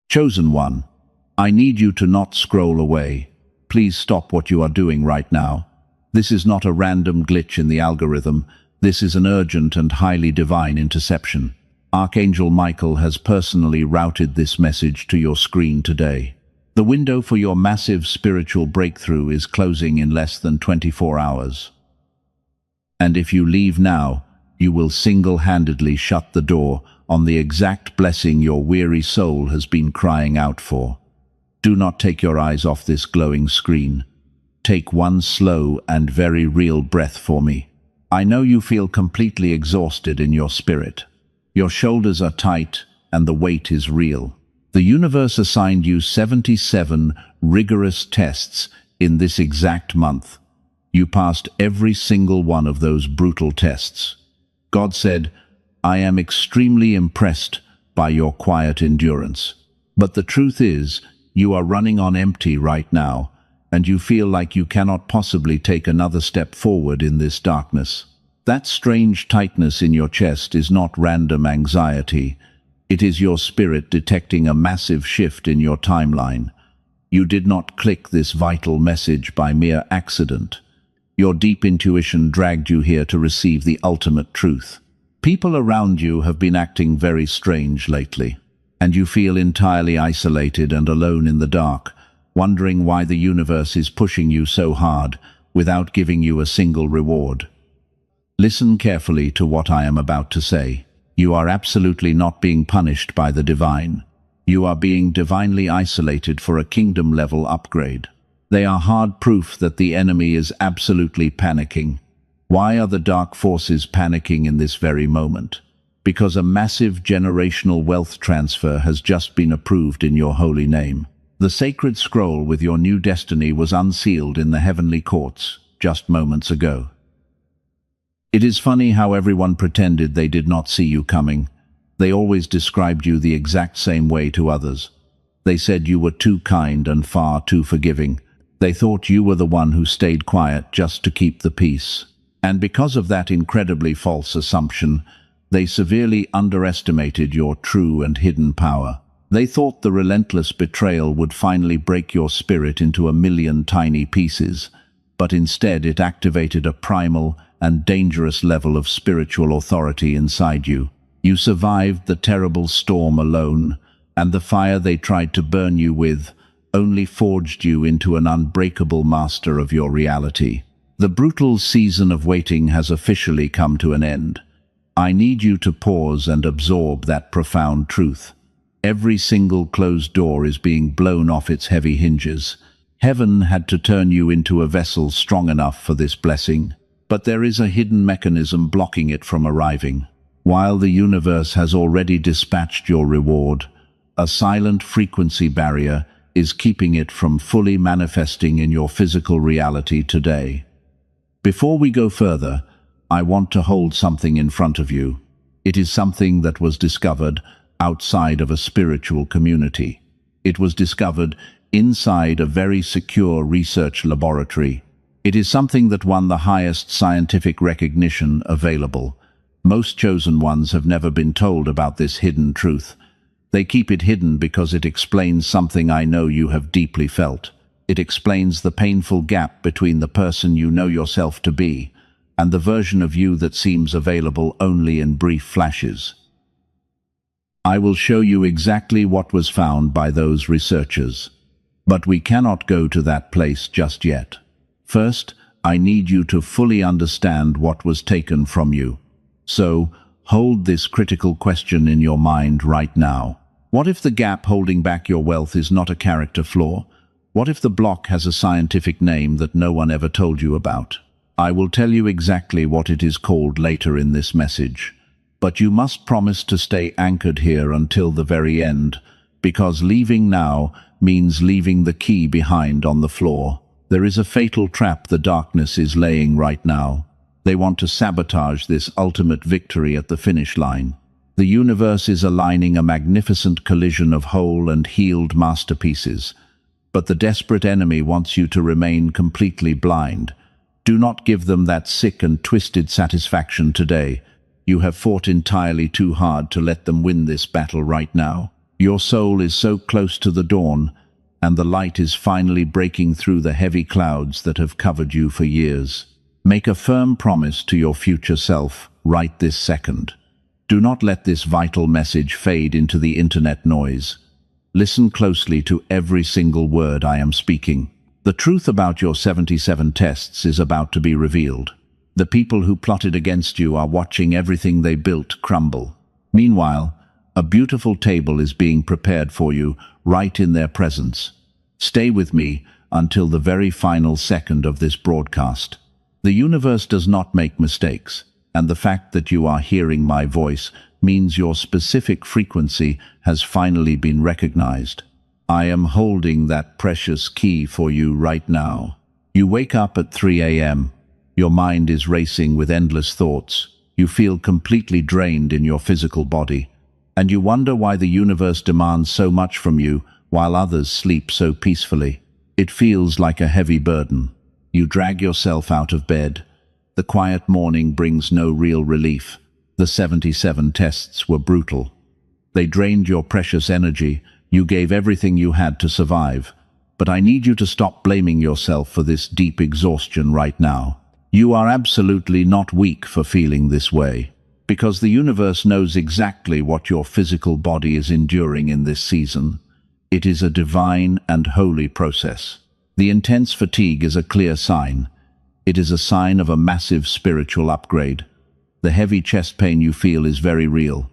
Chosen one, I need you to not scroll away. Please stop what you are doing right now. This is not a random glitch in the algorithm. This is an urgent and highly divine interception. Archangel Michael has personally routed this message to your screen today. The window for your massive spiritual breakthrough is closing in less than 24 hours. And if you leave now, you will single-handedly shut the door on the exact blessing your weary soul has been crying out for. Do not take your eyes off this glowing screen. Take one slow and very real breath for me. I know you feel completely exhausted in your spirit. Your shoulders are tight and the weight is real. The universe assigned you 77 rigorous tests in this exact month. You passed every single one of those brutal tests. God said, I am extremely impressed by your quiet endurance. But the truth is, you are running on empty right now, and you feel like you cannot possibly take another step forward in this darkness. That strange tightness in your chest is not random anxiety. It is your spirit detecting a massive shift in your timeline. You did not click this vital message by mere accident. Your deep intuition dragged you here to receive the ultimate truth. People around you have been acting very strange lately, and you feel entirely isolated and alone in the dark, wondering why the universe is pushing you so hard without giving you a single reward. Listen carefully to what I am about to say. You are absolutely not being punished by the divine. You are being divinely isolated for a kingdom-level upgrade. They are hard proof that the enemy is absolutely panicking. Why are the dark forces panicking in this very moment? Because a massive generational wealth transfer has just been approved in your holy name. The sacred scroll with your new destiny was unsealed in the heavenly courts just moments ago. It is funny how everyone pretended they did not see you coming. They always described you the exact same way to others. They said you were too kind and far too forgiving. They thought you were the one who stayed quiet just to keep the peace. And because of that incredibly false assumption, they severely underestimated your true and hidden power. They thought the relentless betrayal would finally break your spirit into a million tiny pieces, but instead it activated a primal and dangerous level of spiritual authority inside you. You survived the terrible storm alone, and the fire they tried to burn you with only forged you into an unbreakable master of your reality. The brutal season of waiting has officially come to an end. I need you to pause and absorb that profound truth. Every single closed door is being blown off its heavy hinges. Heaven had to turn you into a vessel strong enough for this blessing, but there is a hidden mechanism blocking it from arriving. While the universe has already dispatched your reward, a silent frequency barrier is keeping it from fully manifesting in your physical reality today. Before we go further, I want to hold something in front of you. It is something that was discovered outside of a spiritual community. It was discovered inside a very secure research laboratory. It is something that won the highest scientific recognition available. Most chosen ones have never been told about this hidden truth. They keep it hidden because it explains something I know you have deeply felt. It explains the painful gap between the person you know yourself to be and the version of you that seems available only in brief flashes. I will show you exactly what was found by those researchers. But we cannot go to that place just yet. First, I need you to fully understand what was taken from you. So, hold this critical question in your mind right now. What if the gap holding back your wealth is not a character flaw? What if the block has a scientific name that no one ever told you about? I will tell you exactly what it is called later in this message. But you must promise to stay anchored here until the very end, because leaving now means leaving the key behind on the floor. There is a fatal trap the darkness is laying right now. They want to sabotage this ultimate victory at the finish line. The universe is aligning a magnificent collision of whole and healed masterpieces. But the desperate enemy wants you to remain completely blind. Do not give them that sick and twisted satisfaction today. You have fought entirely too hard to let them win this battle right now. Your soul is so close to the dawn, and the light is finally breaking through the heavy clouds that have covered you for years. Make a firm promise to your future self right this second. Do not let this vital message fade into the internet noise. Listen closely to every single word I am speaking. The truth about your 77 tests is about to be revealed. The people who plotted against you are watching everything they built crumble. Meanwhile, a beautiful table is being prepared for you right in their presence. Stay with me until the very final second of this broadcast. The universe does not make mistakes, and the fact that you are hearing my voice means your specific frequency has finally been recognized. I am holding that precious key for you right now. You wake up at 3 a.m. Your mind is racing with endless thoughts. You feel completely drained in your physical body, and you wonder why the universe demands so much from you while others sleep so peacefully. It feels like a heavy burden. You drag yourself out of bed. The quiet morning brings no real relief. The 77 tests were brutal. They drained your precious energy. You gave everything you had to survive. But I need you to stop blaming yourself for this deep exhaustion right now. You are absolutely not weak for feeling this way, because the universe knows exactly what your physical body is enduring in this season. It is a divine and holy process. The intense fatigue is a clear sign. It is a sign of a massive spiritual upgrade. The heavy chest pain you feel is very real.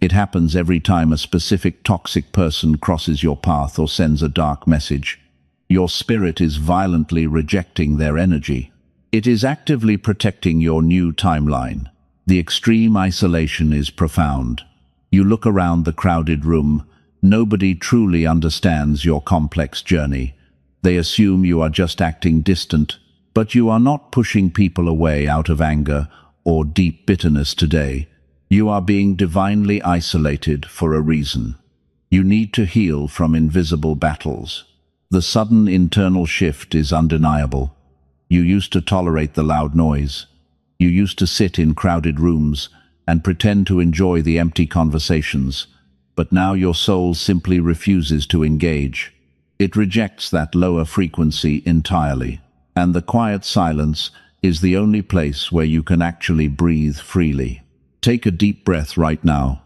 It happens every time a specific toxic person crosses your path or sends a dark message. Your spirit is violently rejecting their energy. It is actively protecting your new timeline. The extreme isolation is profound. You look around the crowded room. Nobody truly understands your complex journey. They assume you are just acting distant, but you are not pushing people away out of anger or deep bitterness today. You are being divinely isolated for a reason. You need to heal from invisible battles. The sudden internal shift is undeniable. You used to tolerate the loud noise. You used to sit in crowded rooms and pretend to enjoy the empty conversations. But now your soul simply refuses to engage. It rejects that lower frequency entirely. And the quiet silence is the only place where you can actually breathe freely. Take a deep breath right now.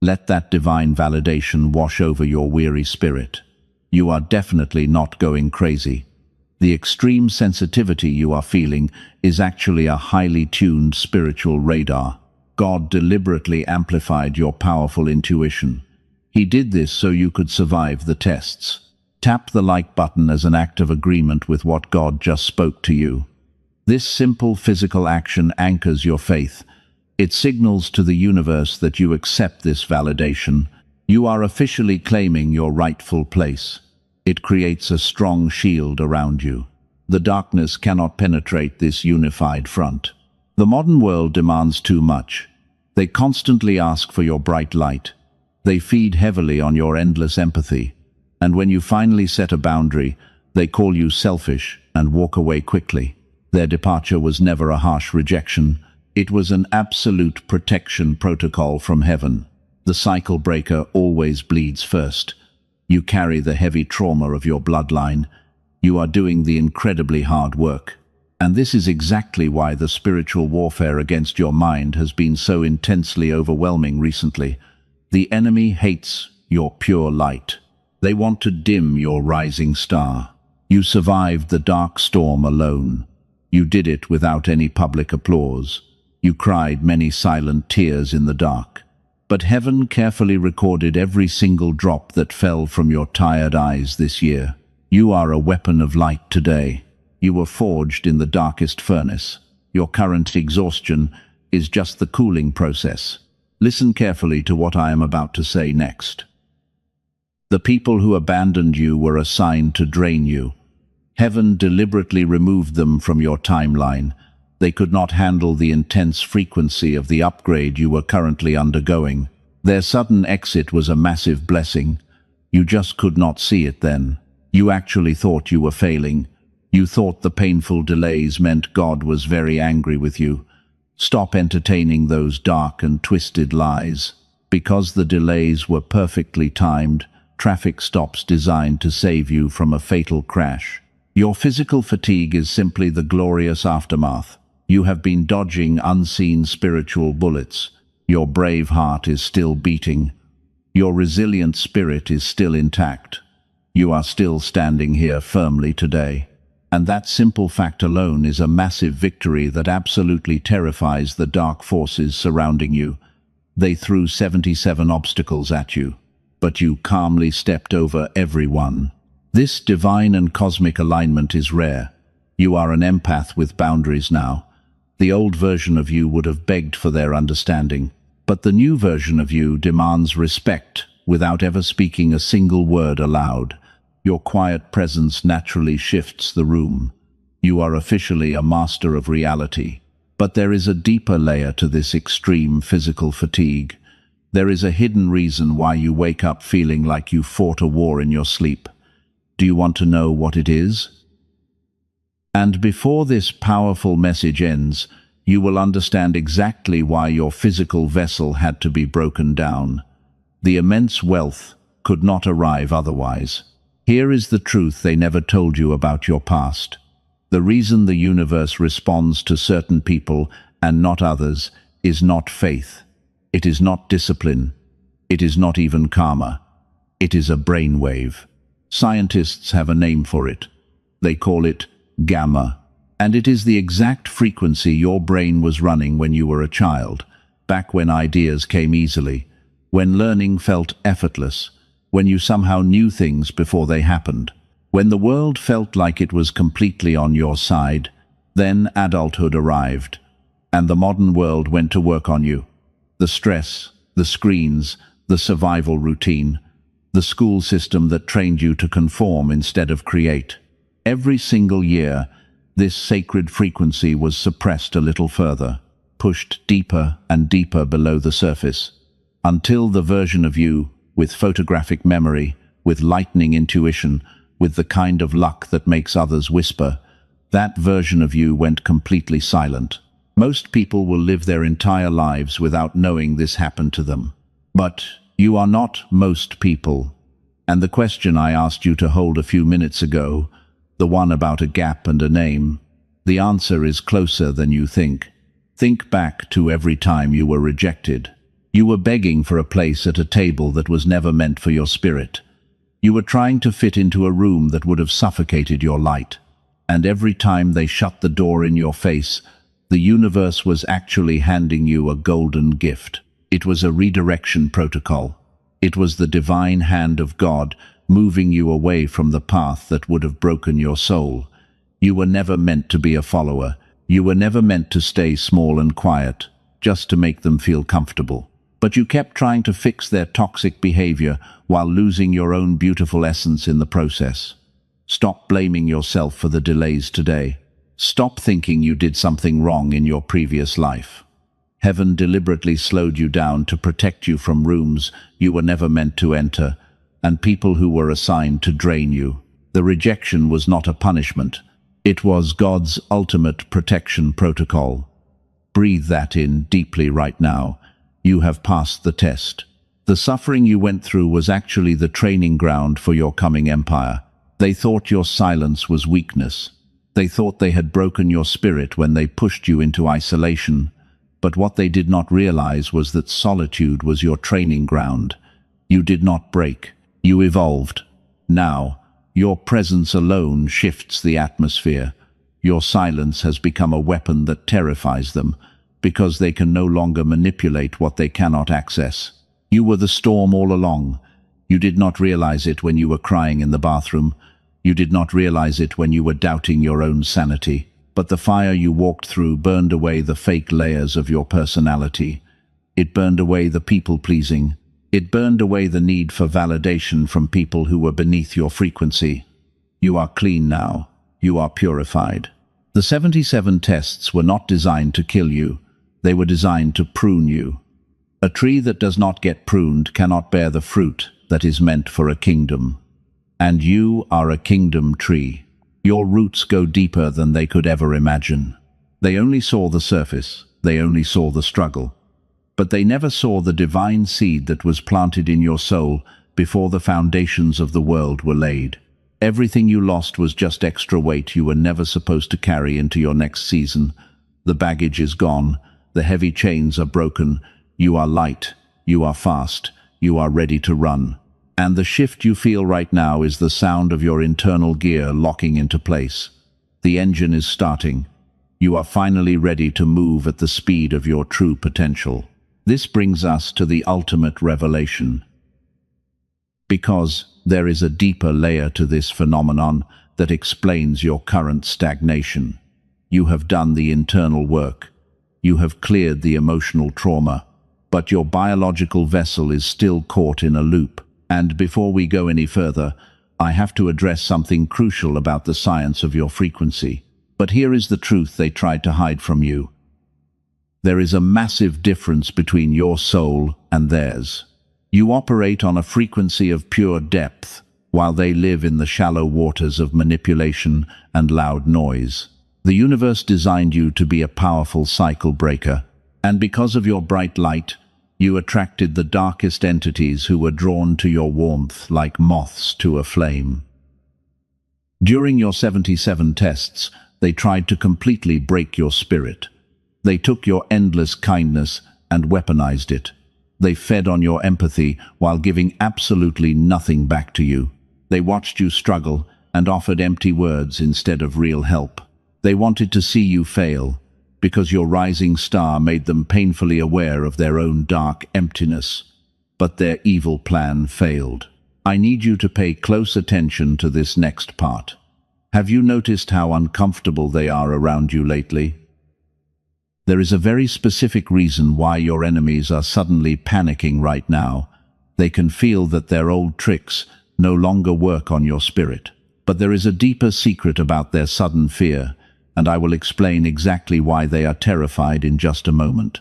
Let that divine validation wash over your weary spirit. You are definitely not going crazy. The extreme sensitivity you are feeling is actually a highly tuned spiritual radar. God deliberately amplified your powerful intuition. He did this so you could survive the tests. Tap the like button as an act of agreement with what God just spoke to you. This simple physical action anchors your faith. It signals to the universe that you accept this validation. You are officially claiming your rightful place. It creates a strong shield around you. The darkness cannot penetrate this unified front. The modern world demands too much. They constantly ask for your bright light. They feed heavily on your endless empathy. And when you finally set a boundary, they call you selfish and walk away quickly. Their departure was never a harsh rejection. It was an absolute protection protocol from heaven. The cycle breaker always bleeds first. You carry the heavy trauma of your bloodline. You are doing the incredibly hard work. And this is exactly why the spiritual warfare against your mind has been so intensely overwhelming recently. The enemy hates your pure light. They want to dim your rising star. You survived the dark storm alone. You did it without any public applause. You cried many silent tears in the dark. But heaven carefully recorded every single drop that fell from your tired eyes this year. You are a weapon of light today. You were forged in the darkest furnace. Your current exhaustion is just the cooling process. Listen carefully to what I am about to say next. The people who abandoned you were assigned to drain you. Heaven deliberately removed them from your timeline. They could not handle the intense frequency of the upgrade you were currently undergoing. Their sudden exit was a massive blessing. You just could not see it then. You actually thought you were failing. You thought the painful delays meant God was very angry with you. Stop entertaining those dark and twisted lies. Because the delays were perfectly timed, traffic stops designed to save you from a fatal crash. Your physical fatigue is simply the glorious aftermath. You have been dodging unseen spiritual bullets. Your brave heart is still beating. Your resilient spirit is still intact. You are still standing here firmly today. And that simple fact alone is a massive victory that absolutely terrifies the dark forces surrounding you. They threw 77 obstacles at you, but you calmly stepped over every one. This divine and cosmic alignment is rare. You are an empath with boundaries now. The old version of you would have begged for their understanding, but the new version of you demands respect without ever speaking a single word aloud. Your quiet presence naturally shifts the room. You are officially a master of reality. But there is a deeper layer to this extreme physical fatigue. There is a hidden reason why you wake up feeling like you fought a war in your sleep. Do you want to know what it is? And before this powerful message ends, you will understand exactly why your physical vessel had to be broken down. The immense wealth could not arrive otherwise. Here is the truth they never told you about your past. The reason the universe responds to certain people and not others is not faith. It is not discipline. It is not even karma. It is a brainwave. Scientists have a name for it. They call it gamma. And it is the exact frequency your brain was running when you were a child, back when ideas came easily, when learning felt effortless, when you somehow knew things before they happened. When the world felt like it was completely on your side, then adulthood arrived, and the modern world went to work on you. The stress, the screens, the survival routine, the school system that trained you to conform instead of create. Every single year, this sacred frequency was suppressed a little further, pushed deeper and deeper below the surface, until the version of you, with photographic memory, with lightning intuition, with the kind of luck that makes others whisper, that version of you went completely silent. Most people will live their entire lives without knowing this happened to them. But you are not most people. And the question I asked you to hold a few minutes ago, the one about a gap and a name, the answer is closer than you think. Think back to every time you were rejected. You were begging for a place at a table that was never meant for your spirit. You were trying to fit into a room that would have suffocated your light. And every time they shut the door in your face, the universe was actually handing you a golden gift. It was a redirection protocol. It was the divine hand of God moving you away from the path that would have broken your soul. You were never meant to be a follower. You were never meant to stay small and quiet, just to make them feel comfortable. But you kept trying to fix their toxic behavior while losing your own beautiful essence in the process. Stop blaming yourself for the delays today. Stop thinking you did something wrong in your previous life. Heaven deliberately slowed you down to protect you from rooms you were never meant to enter, and people who were assigned to drain you. The rejection was not a punishment. It was God's ultimate protection protocol. Breathe that in deeply right now. You have passed the test. The suffering you went through was actually the training ground for your coming empire. They thought your silence was weakness. They thought they had broken your spirit when they pushed you into isolation. But what they did not realize was that solitude was your training ground. You did not break. You evolved. Now, your presence alone shifts the atmosphere. Your silence has become a weapon that terrifies them, because they can no longer manipulate what they cannot access. You were the storm all along. You did not realize it when you were crying in the bathroom. You did not realize it when you were doubting your own sanity. But the fire you walked through burned away the fake layers of your personality. It burned away the people-pleasing. It burned away the need for validation from people who were beneath your frequency. You are clean now. You are purified. The 77 tests were not designed to kill you. They were designed to prune you. A tree that does not get pruned cannot bear the fruit that is meant for a kingdom. And you are a kingdom tree. Your roots go deeper than they could ever imagine. They only saw the surface. They only saw the struggle. But they never saw the divine seed that was planted in your soul before the foundations of the world were laid. Everything you lost was just extra weight you were never supposed to carry into your next season. The baggage is gone, the heavy chains are broken, you are light, you are fast, you are ready to run. And the shift you feel right now is the sound of your internal gear locking into place. The engine is starting. You are finally ready to move at the speed of your true potential. This brings us to the ultimate revelation. Because there is a deeper layer to this phenomenon that explains your current stagnation. You have done the internal work. You have cleared the emotional trauma, but your biological vessel is still caught in a loop. And before we go any further, I have to address something crucial about the science of your frequency. But here is the truth they tried to hide from you. There is a massive difference between your soul and theirs. You operate on a frequency of pure depth, while they live in the shallow waters of manipulation and loud noise. The universe designed you to be a powerful cycle breaker, and because of your bright light, you attracted the darkest entities who were drawn to your warmth like moths to a flame. During your 77 tests, they tried to completely break your spirit. They took your endless kindness and weaponized it. They fed on your empathy while giving absolutely nothing back to you. They watched you struggle and offered empty words instead of real help. They wanted to see you fail, because your rising star made them painfully aware of their own dark emptiness. But their evil plan failed. I need you to pay close attention to this next part. Have you noticed how uncomfortable they are around you lately? There is a very specific reason why your enemies are suddenly panicking right now. They can feel that their old tricks no longer work on your spirit. But there is a deeper secret about their sudden fear, and I will explain exactly why they are terrified in just a moment.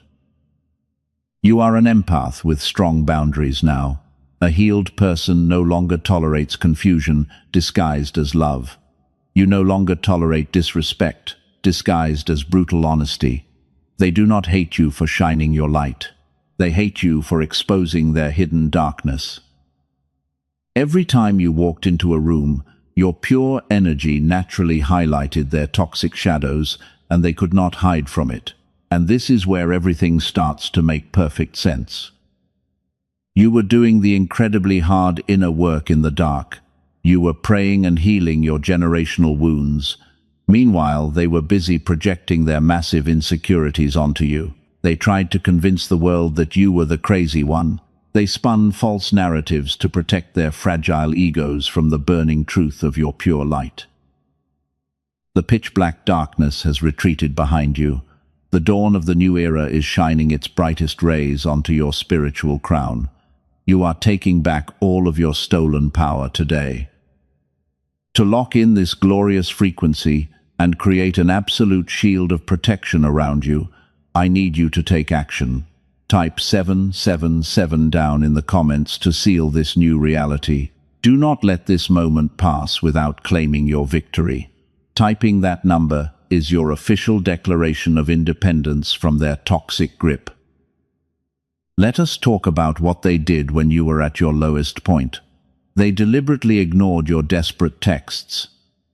You are an empath with strong boundaries now. A healed person no longer tolerates confusion disguised as love. You no longer tolerate disrespect disguised as brutal honesty. They do not hate you for shining your light. They hate you for exposing their hidden darkness. Every time you walked into a room, your pure energy naturally highlighted their toxic shadows, and they could not hide from it. And this is where everything starts to make perfect sense. You were doing the incredibly hard inner work in the dark. You were praying and healing your generational wounds. Meanwhile, they were busy projecting their massive insecurities onto you. They tried to convince the world that you were the crazy one. They spun false narratives to protect their fragile egos from the burning truth of your pure light. The pitch-black darkness has retreated behind you. The dawn of the new era is shining its brightest rays onto your spiritual crown. You are taking back all of your stolen power today. To lock in this glorious frequency and create an absolute shield of protection around you, I need you to take action. Type 777 down in the comments to seal this new reality. Do not let this moment pass without claiming your victory. Typing that number is your official declaration of independence from their toxic grip. Let us talk about what they did when you were at your lowest point. They deliberately ignored your desperate texts.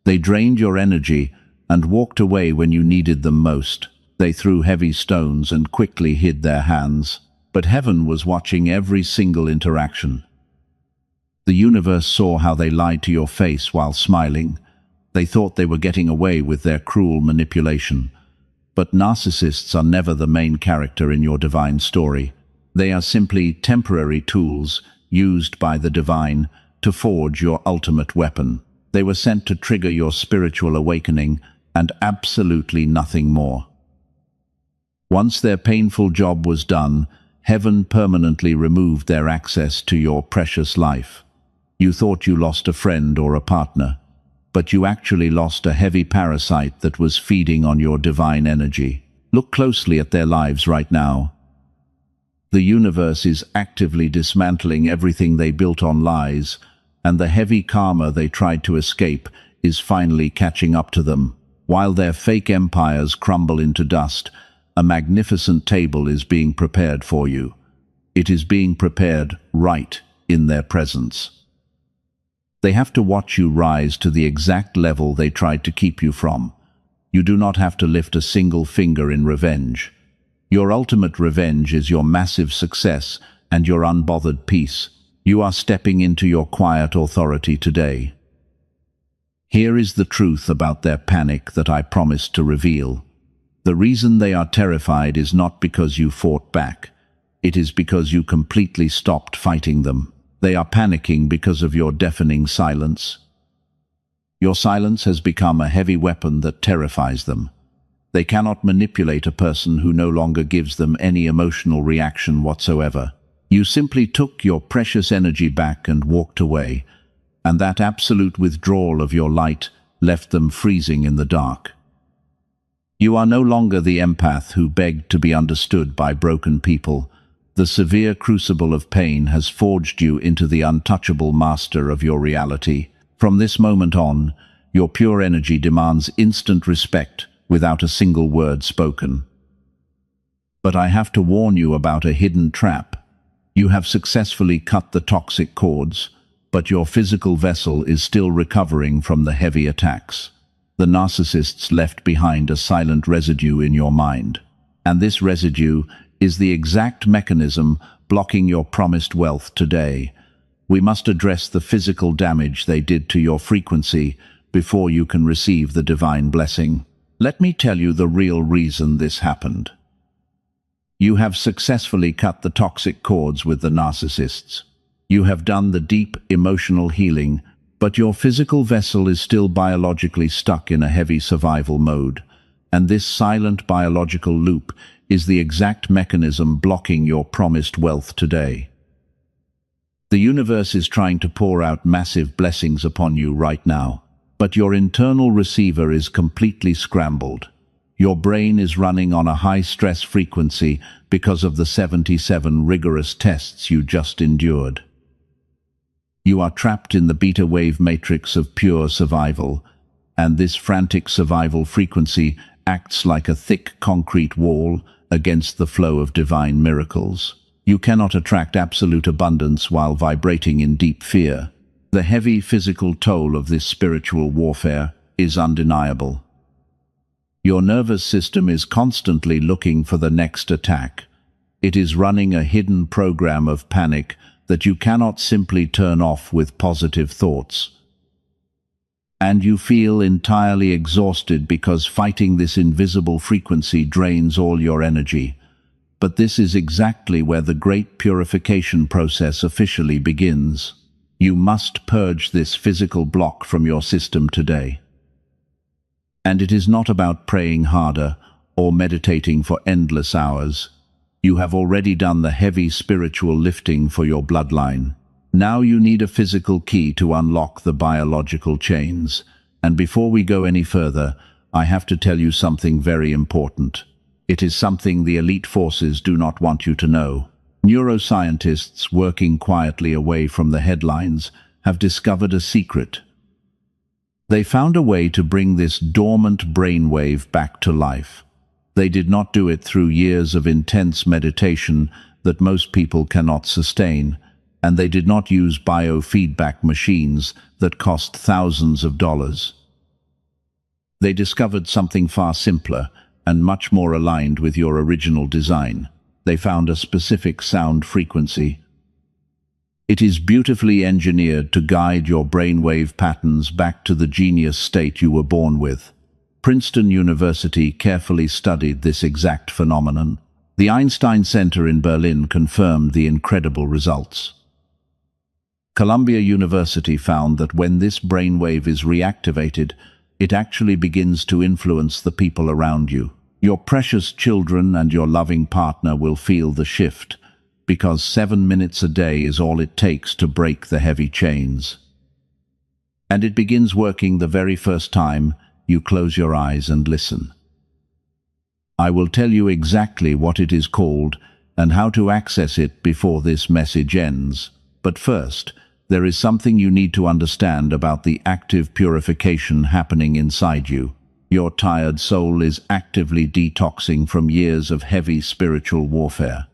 They drained your energy and walked away when you needed them most. They threw heavy stones and quickly hid their hands. But heaven was watching every single interaction. The universe saw how they lied to your face while smiling. They thought they were getting away with their cruel manipulation. But narcissists are never the main character in your divine story. They are simply temporary tools used by the divine to forge your ultimate weapon. They were sent to trigger your spiritual awakening and absolutely nothing more. Once their painful job was done, heaven permanently removed their access to your precious life. You thought you lost a friend or a partner, but you actually lost a heavy parasite that was feeding on your divine energy. Look closely at their lives right now. The universe is actively dismantling everything they built on lies, and the heavy karma they tried to escape is finally catching up to them. While their fake empires crumble into dust, a magnificent table is being prepared for you. It is being prepared right in their presence. They have to watch you rise to the exact level they tried to keep you from. You do not have to lift a single finger in revenge. Your ultimate revenge is your massive success and your unbothered peace. You are stepping into your quiet authority today. Here is the truth about their panic that I promised to reveal. The reason they are terrified is not because you fought back. It is because you completely stopped fighting them. They are panicking because of your deafening silence. Your silence has become a heavy weapon that terrifies them. They cannot manipulate a person who no longer gives them any emotional reaction whatsoever. You simply took your precious energy back and walked away, and that absolute withdrawal of your light left them freezing in the dark. You are no longer the empath who begged to be understood by broken people. The severe crucible of pain has forged you into the untouchable master of your reality. From this moment on, your pure energy demands instant respect without a single word spoken. But I have to warn you about a hidden trap. You have successfully cut the toxic cords, but your physical vessel is still recovering from the heavy attacks. The narcissists left behind a silent residue in your mind, and this residue is the exact mechanism blocking your promised wealth today. We must address the physical damage they did to your frequency before you can receive the divine blessing. Let me tell you the real reason this happened. You have successfully cut the toxic cords with the narcissists. You have done the deep emotional healing, but your physical vessel is still biologically stuck in a heavy survival mode, and this silent biological loop is the exact mechanism blocking your promised wealth today. The universe is trying to pour out massive blessings upon you right now, but your internal receiver is completely scrambled. Your brain is running on a high-stress frequency because of the 77 rigorous tests you just endured. You are trapped in the beta wave matrix of pure survival, and this frantic survival frequency acts like a thick concrete wall against the flow of divine miracles. You cannot attract absolute abundance while vibrating in deep fear. The heavy physical toll of this spiritual warfare is undeniable. Your nervous system is constantly looking for the next attack. It is running a hidden program of panic that you cannot simply turn off with positive thoughts. And you feel entirely exhausted because fighting this invisible frequency drains all your energy. But this is exactly where the great purification process officially begins. You must purge this physical block from your system today. And it is not about praying harder or meditating for endless hours. You have already done the heavy spiritual lifting for your bloodline. Now you need a physical key to unlock the biological chains. And before we go any further, I have to tell you something very important. It is something the elite forces do not want you to know. Neuroscientists working quietly away from the headlines have discovered a secret. They found a way to bring this dormant brainwave back to life. They did not do it through years of intense meditation that most people cannot sustain, and they did not use biofeedback machines that cost thousands of dollars. They discovered something far simpler and much more aligned with your original design. They found a specific sound frequency. It is beautifully engineered to guide your brainwave patterns back to the genius state you were born with. Princeton University carefully studied this exact phenomenon. The Einstein Center in Berlin confirmed the incredible results. Columbia University found that when this brainwave is reactivated, it actually begins to influence the people around you. Your precious children and your loving partner will feel the shift, because 7 minutes a day is all it takes to break the heavy chains. And it begins working the very first time you close your eyes and listen. I will tell you exactly what it is called and how to access it before this message ends. But first, there is something you need to understand about the active purification happening inside you. Your tired soul is actively detoxing from years of heavy spiritual warfare.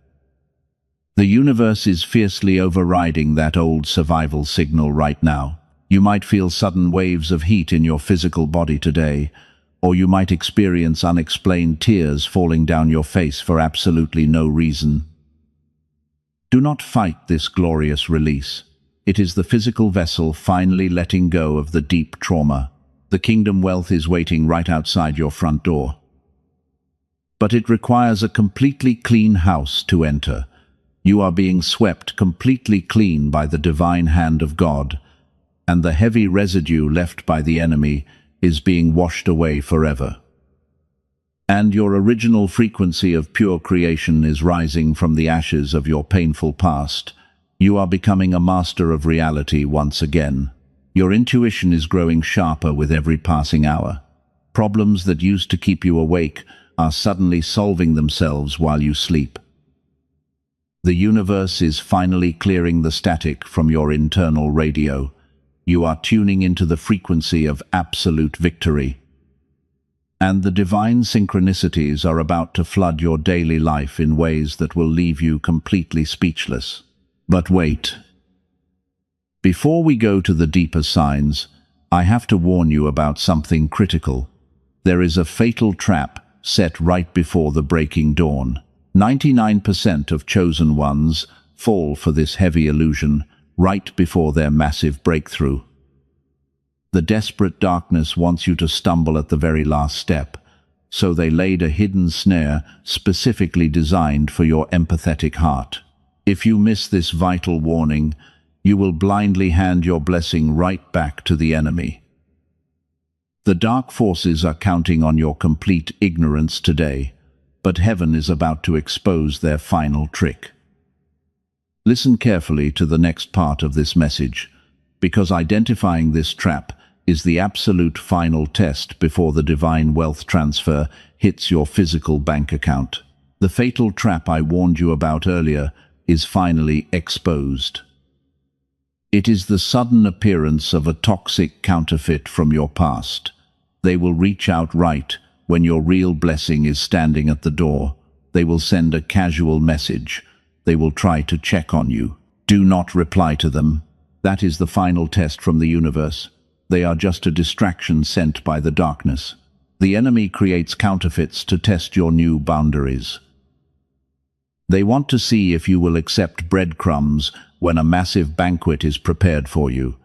The universe is fiercely overriding that old survival signal right now. You might feel sudden waves of heat in your physical body today, or you might experience unexplained tears falling down your face for absolutely no reason. Do not fight this glorious release. It is the physical vessel finally letting go of the deep trauma. The kingdom wealth is waiting right outside your front door. But it requires a completely clean house to enter. You are being swept completely clean by the divine hand of God, and the heavy residue left by the enemy is being washed away forever. And your original frequency of pure creation is rising from the ashes of your painful past. You are becoming a master of reality once again. Your intuition is growing sharper with every passing hour. Problems that used to keep you awake are suddenly solving themselves while you sleep. The universe is finally clearing the static from your internal radio. You are tuning into the frequency of absolute victory. And the divine synchronicities are about to flood your daily life in ways that will leave you completely speechless. But wait. Before we go to the deeper signs, I have to warn you about something critical. There is a fatal trap set right before the breaking dawn. 99% of chosen ones fall for this heavy illusion right before their massive breakthrough. The desperate darkness wants you to stumble at the very last step, so they laid a hidden snare specifically designed for your empathetic heart. If you miss this vital warning, you will blindly hand your blessing right back to the enemy. The dark forces are counting on your complete ignorance today, but heaven is about to expose their final trick. Listen carefully to the next part of this message, because identifying this trap is the absolute final test before the divine wealth transfer hits your physical bank account. The fatal trap I warned you about earlier is finally exposed. It is the sudden appearance of a toxic counterfeit from your past. They will reach out right when your real blessing is standing at the door. They will send a casual message. They will try to check on you. Do not reply to them. That is the final test from the universe. They are just a distraction sent by the darkness. The enemy creates counterfeits to test your new boundaries. They want to see if you will accept breadcrumbs when a massive banquet is prepared for you.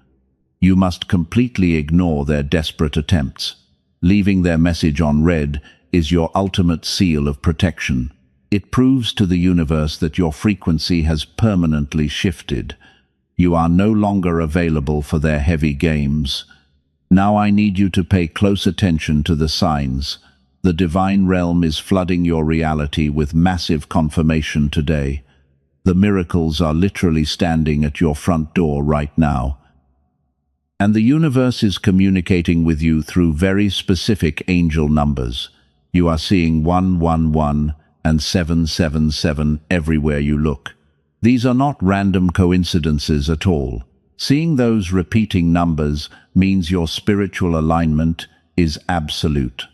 You must completely ignore their desperate attempts. Leaving their message on read is your ultimate seal of protection. It proves to the universe that your frequency has permanently shifted. You are no longer available for their heavy games. Now I need you to pay close attention to the signs. The divine realm is flooding your reality with massive confirmation today. The miracles are literally standing at your front door right now. And the universe is communicating with you through very specific angel numbers. You are seeing 111 and 777 everywhere you look. These are not random coincidences at all. Seeing those repeating numbers means your spiritual alignment is absolute.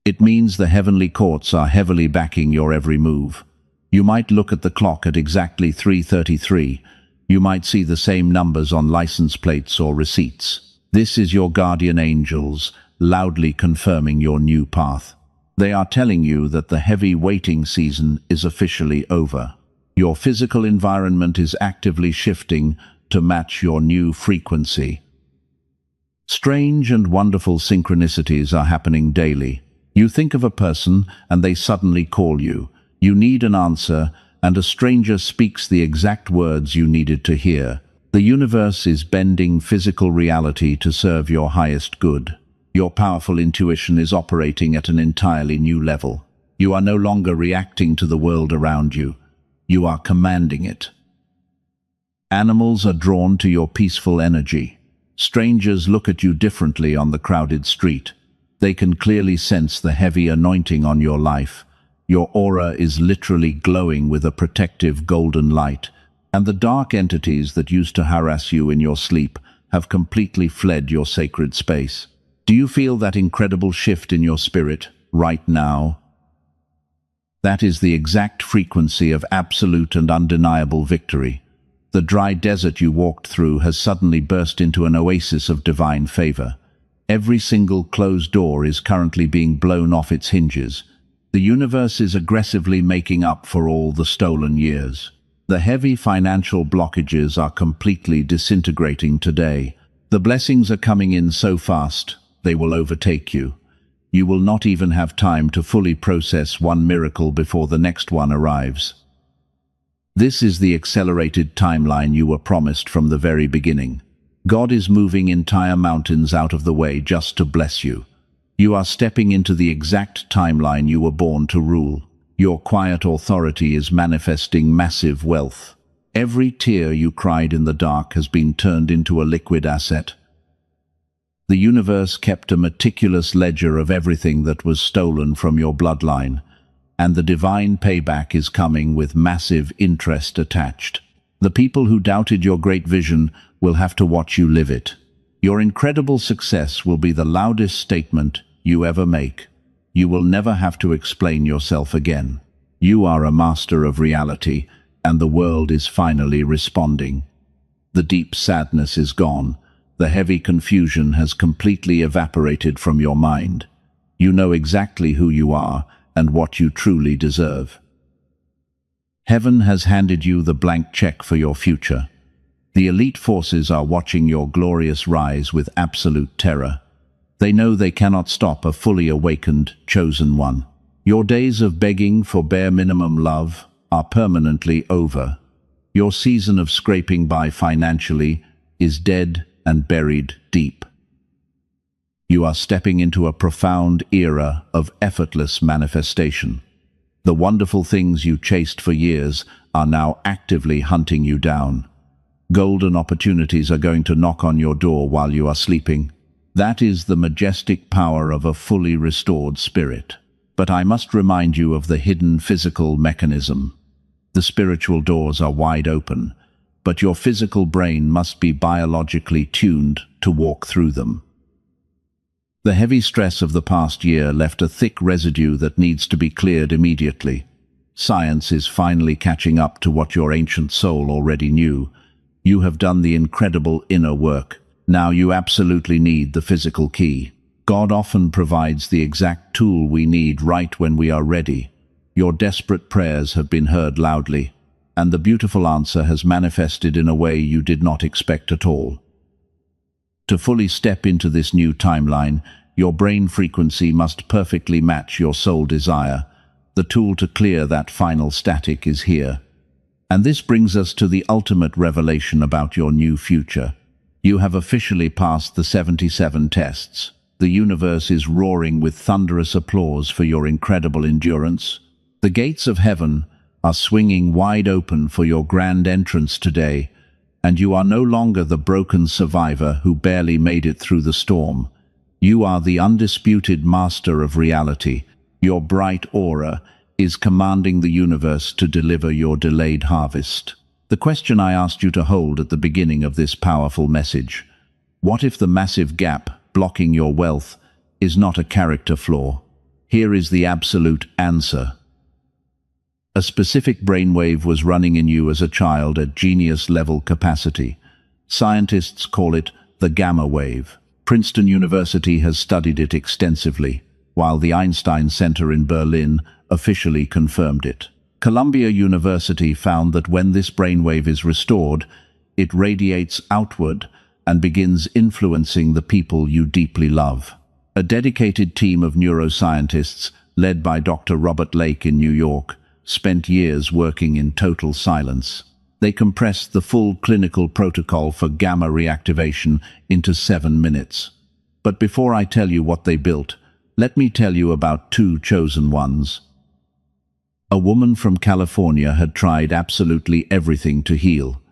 It means the heavenly courts are heavily backing your every move. You might look at the clock at exactly 3:33. You might see the same numbers on license plates or receipts. This is your guardian angels loudly confirming your new path. They are telling you that the heavy waiting season is officially over. Your physical environment is actively shifting to match your new frequency. Strange and wonderful synchronicities are happening daily. You think of a person and they suddenly call you. You need an answer, and a stranger speaks the exact words you needed to hear. The universe is bending physical reality to serve your highest good. Your powerful intuition is operating at an entirely new level. You are no longer reacting to the world around you. You are commanding it. Animals are drawn to your peaceful energy. Strangers look at you differently on the crowded street. They can clearly sense the heavy anointing on your life. Your aura is literally glowing with a protective golden light, and the dark entities that used to harass you in your sleep have completely fled your sacred space. Do you feel that incredible shift in your spirit right now? That is the exact frequency of absolute and undeniable victory. The dry desert you walked through has suddenly burst into an oasis of divine favor. Every single closed door is currently being blown off its hinges. The universe is aggressively making up for all the stolen years. The heavy financial blockages are completely disintegrating today. The blessings are coming in so fast, they will overtake you. You will not even have time to fully process one miracle before the next one arrives. This is the accelerated timeline you were promised from the very beginning. God is moving entire mountains out of the way just to bless you. You are stepping into the exact timeline you were born to rule. Your quiet authority is manifesting massive wealth. Every tear you cried in the dark has been turned into a liquid asset. The universe kept a meticulous ledger of everything that was stolen from your bloodline, and the divine payback is coming with massive interest attached. The people who doubted your great vision will have to watch you live it. Your incredible success will be the loudest statement you ever make. You will never have to explain yourself again. You are a master of reality, and the world is finally responding. The deep sadness is gone. The heavy confusion has completely evaporated from your mind. You know exactly who you are and what you truly deserve. Heaven has handed you the blank check for your future. The elite forces are watching your glorious rise with absolute terror. They know they cannot stop a fully awakened, chosen one. Your days of begging for bare minimum love are permanently over. Your season of scraping by financially is dead and buried deep. You are stepping into a profound era of effortless manifestation. The wonderful things you chased for years are now actively hunting you down. Golden opportunities are going to knock on your door while you are sleeping. That is the majestic power of a fully restored spirit. But I must remind you of the hidden physical mechanism. The spiritual doors are wide open, but your physical brain must be biologically tuned to walk through them. The heavy stress of the past year left a thick residue that needs to be cleared immediately. Science is finally catching up to what your ancient soul already knew. You have done the incredible inner work. Now you absolutely need the physical key. God often provides the exact tool we need right when we are ready. Your desperate prayers have been heard loudly, and the beautiful answer has manifested in a way you did not expect at all. To fully step into this new timeline, your brain frequency must perfectly match your soul desire. The tool to clear that final static is here. And this brings us to the ultimate revelation about your new future. You have officially passed the 77 tests. The universe is roaring with thunderous applause for your incredible endurance. The gates of heaven are swinging wide open for your grand entrance today, and you are no longer the broken survivor who barely made it through the storm. You are the undisputed master of reality. Your bright aura is commanding the universe to deliver your delayed harvest. The question I asked you to hold at the beginning of this powerful message: what if the massive gap blocking your wealth is not a character flaw? Here is the absolute answer. A specific brainwave was running in you as a child at genius-level capacity. Scientists call it the gamma wave. Princeton University has studied it extensively, while the Einstein Center in Berlin officially confirmed it. Columbia University found that when this brainwave is restored, it radiates outward and begins influencing the people you deeply love. A dedicated team of neuroscientists, led by Dr. Robert Lake in New York, spent years working in total silence. They compressed the full clinical protocol for gamma reactivation into 7 minutes. But before I tell you what they built, let me tell you about 2 chosen ones. A woman from California had tried absolutely everything to heal.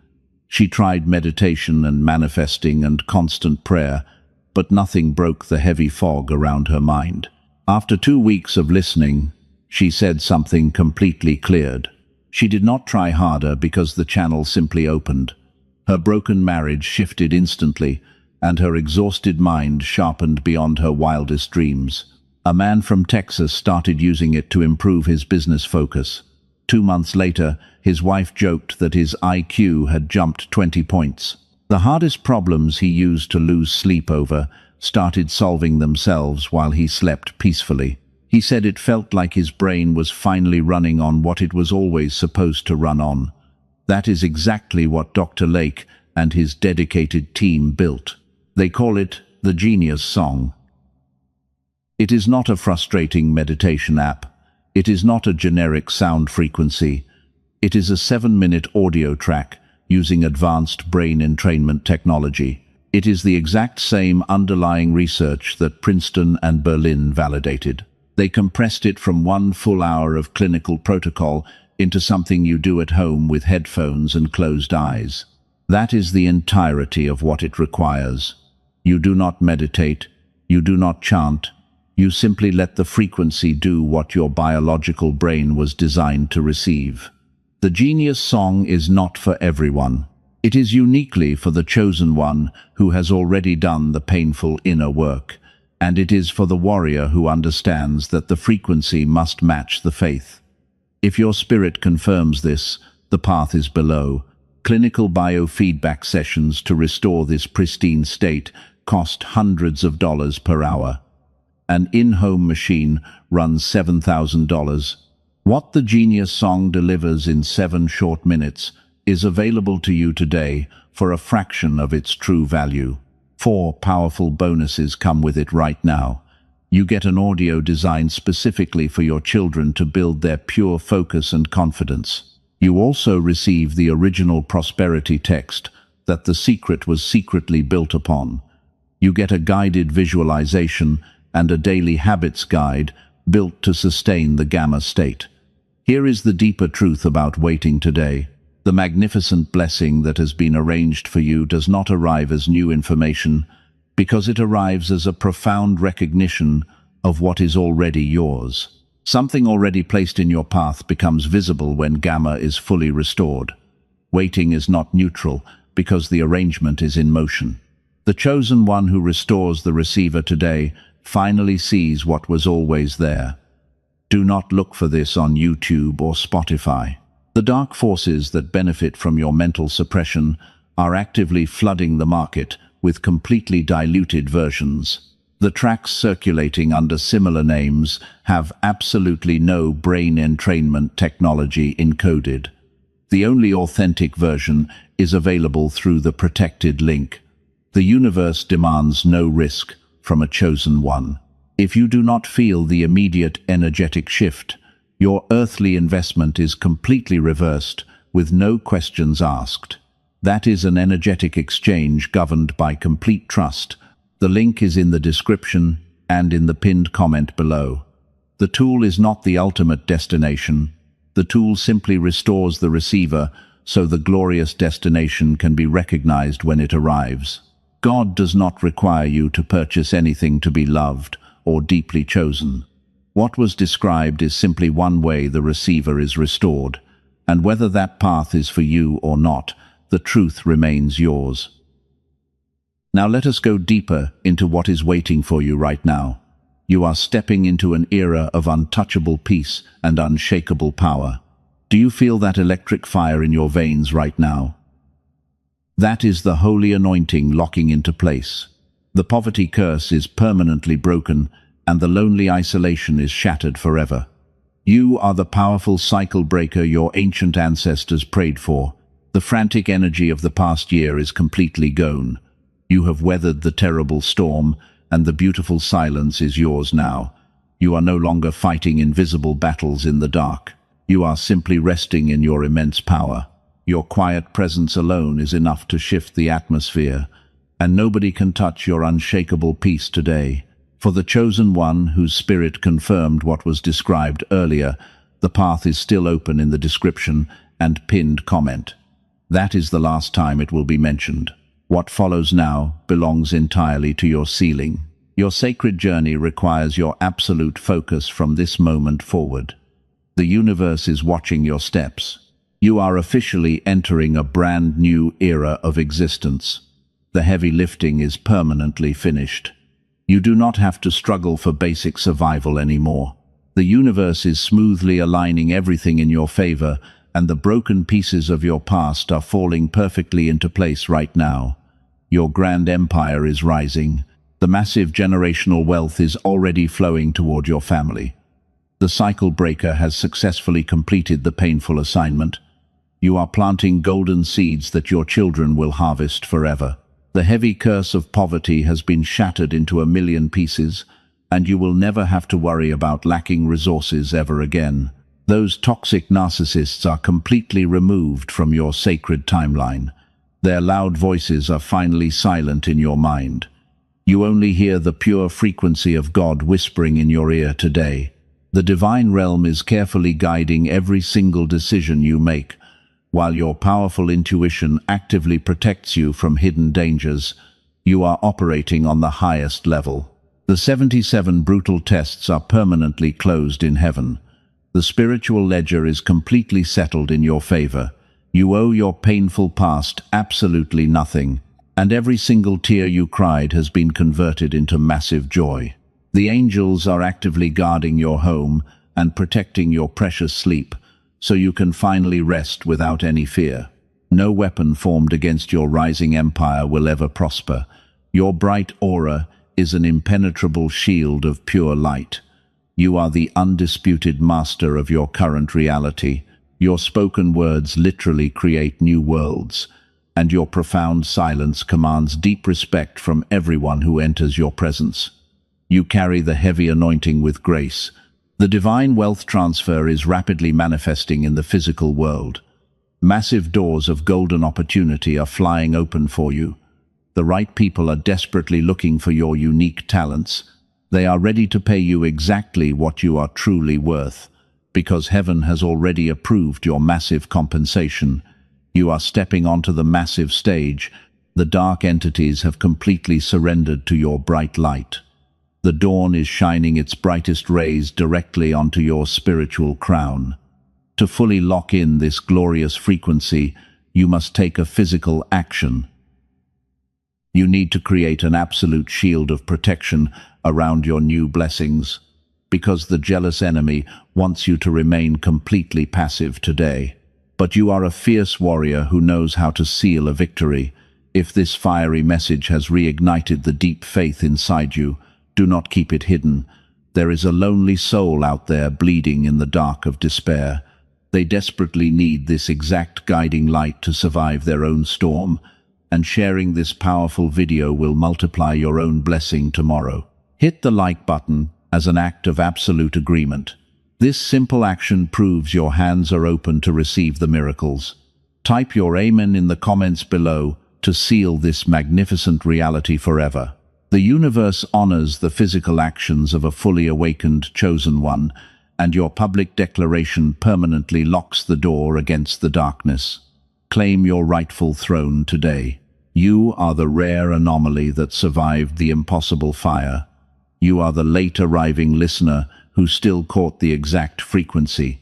She tried meditation and manifesting and constant prayer, but nothing broke the heavy fog around her mind. After 2 weeks of listening, she said something completely cleared. She did not try harder because the channel simply opened. Her broken marriage shifted instantly, and her exhausted mind sharpened beyond her wildest dreams. A man from Texas started using it to improve his business focus. 2 months later, his wife joked that his IQ had jumped 20 points. The hardest problems he used to lose sleep over started solving themselves while he slept peacefully. He said it felt like his brain was finally running on what it was always supposed to run on. That is exactly what Dr. Lake and his dedicated team built. They call it the Genius Song. It is not a frustrating meditation app. It is not a generic sound frequency. It is a 7-minute audio track using advanced brain entrainment technology. It is the exact same underlying research that Princeton and Berlin validated. They compressed it from 1 full hour of clinical protocol into something you do at home with headphones and closed eyes. That is the entirety of what it requires. You do not meditate, you do not chant, you simply let the frequency do what your biological brain was designed to receive. The Genius Song is not for everyone. It is uniquely for the chosen one who has already done the painful inner work, and it is for the warrior who understands that the frequency must match the faith. If your spirit confirms this, the path is below. Clinical biofeedback sessions to restore this pristine state cost hundreds of dollars per hour. An in-home machine runs $7,000. What the Genius Song delivers in 7 short minutes is available to you today for a fraction of its true value. 4 powerful bonuses come with it right now. You get an audio designed specifically for your children to build their pure focus and confidence. You also receive the original prosperity text that the secret was secretly built upon. You get a guided visualization and a daily habits guide built to sustain the gamma state. Here is the deeper truth about waiting today. The magnificent blessing that has been arranged for you does not arrive as new information, because it arrives as a profound recognition of what is already yours. Something already placed in your path becomes visible when gamma is fully restored. Waiting is not neutral, because the arrangement is in motion. The chosen one who restores the receiver today finally sees what was always there. Do not look for this on YouTube or Spotify. The dark forces that benefit from your mental suppression are actively flooding the market with completely diluted versions. The tracks circulating under similar names have absolutely no brain entrainment technology encoded. The only authentic version is available through the protected link. The universe demands no risk from a chosen one. If you do not feel the immediate energetic shift, your earthly investment is completely reversed with no questions asked. That is an energetic exchange governed by complete trust. The link is in the description and in the pinned comment below. The tool is not the ultimate destination. The tool simply restores the receiver so the glorious destination can be recognized when it arrives. God does not require you to purchase anything to be loved or deeply chosen. What was described is simply one way the receiver is restored, and whether that path is for you or not, the truth remains yours. Now let us go deeper into what is waiting for you right now. You are stepping into an era of untouchable peace and unshakable power. Do you feel that electric fire in your veins right now? That is the holy anointing locking into place. The poverty curse is permanently broken, and the lonely isolation is shattered forever. You are the powerful cycle breaker your ancient ancestors prayed for. The frantic energy of the past year is completely gone. You have weathered the terrible storm, and the beautiful silence is yours now. You are no longer fighting invisible battles in the dark. You are simply resting in your immense power. Your quiet presence alone is enough to shift the atmosphere, and nobody can touch your unshakable peace today. For the chosen one whose spirit confirmed what was described earlier, the path is still open in the description and pinned comment. That is the last time it will be mentioned. What follows now belongs entirely to your sealing. Your sacred journey requires your absolute focus from this moment forward. The universe is watching your steps. You are officially entering a brand new era of existence. The heavy lifting is permanently finished. You do not have to struggle for basic survival anymore. The universe is smoothly aligning everything in your favor, and the broken pieces of your past are falling perfectly into place right now. Your grand empire is rising. The massive generational wealth is already flowing toward your family. The cycle breaker has successfully completed the painful assignment. You are planting golden seeds that your children will harvest forever. The heavy curse of poverty has been shattered into 1,000,000 pieces, and you will never have to worry about lacking resources ever again. Those toxic narcissists are completely removed from your sacred timeline. Their loud voices are finally silent in your mind. You only hear the pure frequency of God whispering in your ear today. The divine realm is carefully guiding every single decision you make, while your powerful intuition actively protects you from hidden dangers. You are operating on the highest level. The 77 brutal tests are permanently closed in heaven. The spiritual ledger is completely settled in your favor. You owe your painful past absolutely nothing, and every single tear you cried has been converted into massive joy. The angels are actively guarding your home and protecting your precious sleep, so you can finally rest without any fear. No weapon formed against your rising empire will ever prosper. Your bright aura is an impenetrable shield of pure light. You are the undisputed master of your current reality. Your spoken words literally create new worlds, and your profound silence commands deep respect from everyone who enters your presence. You carry the heavy anointing with grace. The divine wealth transfer is rapidly manifesting in the physical world. Massive doors of golden opportunity are flying open for you. The right people are desperately looking for your unique talents. They are ready to pay you exactly what you are truly worth, because heaven has already approved your massive compensation. You are stepping onto the massive stage. The dark entities have completely surrendered to your bright light. The dawn is shining its brightest rays directly onto your spiritual crown. To fully lock in this glorious frequency, you must take a physical action. You need to create an absolute shield of protection around your new blessings, because the jealous enemy wants you to remain completely passive today. But you are a fierce warrior who knows how to seal a victory. If this fiery message has reignited the deep faith inside you, do not keep it hidden. There is a lonely soul out there bleeding in the dark of despair. They desperately need this exact guiding light to survive their own storm, and sharing this powerful video will multiply your own blessing tomorrow. Hit the like button as an act of absolute agreement. This simple action proves your hands are open to receive the miracles. Type your amen in the comments below to seal this magnificent reality forever. The universe honors the physical actions of a fully awakened chosen one, and your public declaration permanently locks the door against the darkness. Claim your rightful throne today. You are the rare anomaly that survived the impossible fire. You are the late arriving listener who still caught the exact frequency.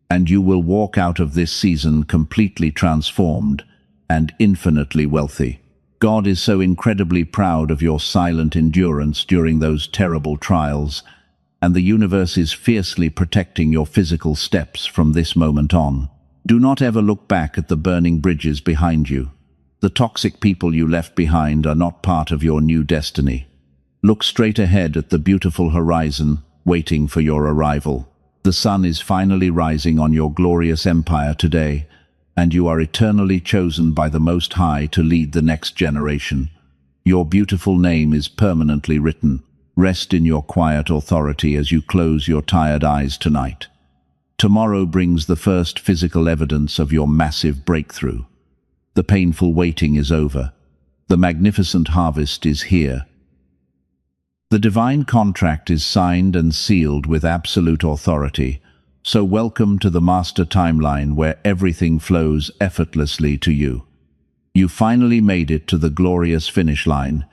And you will walk out of this season completely transformed and infinitely wealthy. God is so incredibly proud of your silent endurance during those terrible trials, and the universe is fiercely protecting your physical steps from this moment on. Do not ever look back at the burning bridges behind you. The toxic people you left behind are not part of your new destiny. Look straight ahead at the beautiful horizon, waiting for your arrival. The sun is finally rising on your glorious empire today, and you are eternally chosen by the Most High to lead the next generation. Your beautiful name is permanently written. Rest in your quiet authority as you close your tired eyes tonight. Tomorrow brings the first physical evidence of your massive breakthrough. The painful waiting is over. The magnificent harvest is here. The divine contract is signed and sealed with absolute authority, so welcome to the master timeline where everything flows effortlessly to you. You finally made it to the glorious finish line,